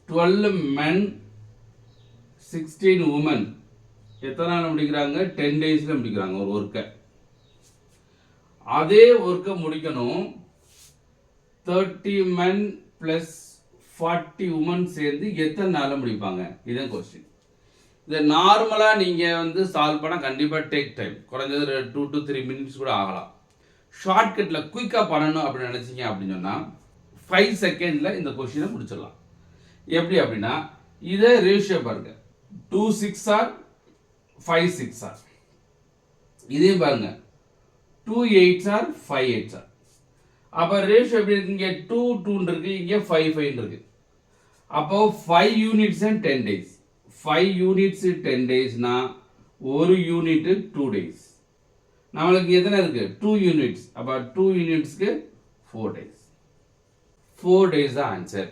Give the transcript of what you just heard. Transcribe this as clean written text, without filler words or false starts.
12 men 16 women எத்தனை நாள் முடிக்கிறாங்க 10 டேஸ்ல முடிக்கிறாங்க ஒரு ஒர்க்கை. அதே ஒர்க்கை முடிக்கணும் 30 men plus 40 women சேர்ந்து எத்தனை நாளில் முடிப்பாங்க? இதுதான் கொஸ்டின். இதை நார்மலாக நீங்கள் வந்து சால்வ் பண்ணால் கண்டிப்பாக டேக் டைம், குறைஞ்சது 2 to 3 minutes கூட ஆகலாம். ஷார்ட்கட்டில் குயிக்காக பண்ணணும் அப்படின்னு நினச்சிங்க அப்படின்னு சொன்னால் 5 செகண்டில் இந்த கொஸ்டினை முடிச்சிடலாம். எப்படி அப்படின்னா இதை ரேஷியோ பாருங்க, 2 6 ஆர் 5 6 ஆர். இதையும் பாருங்க, 2 8 ஆர் 5 8 ஆர். அப்போ ரேஷியோ எப்படி இருக்கு? இங்கே 2 2 இருக்கு, இங்கே 5 5 இருக்கு. அப்போ 5 யூனிட்ஸ் அண்ட் 10 டேஸ். 5 யூனிட்ஸ் 10 டேஸ்னா ஒரு யூனிட் 2 டேஸ். நம்மளுக்கு எத்தனை இருக்கு? 2 யூனிட்ஸ். அப்போ 2 யூனிட்ஸ்க்கு 4 டேஸ். 4 டேஸ் தான் ஆன்சர்.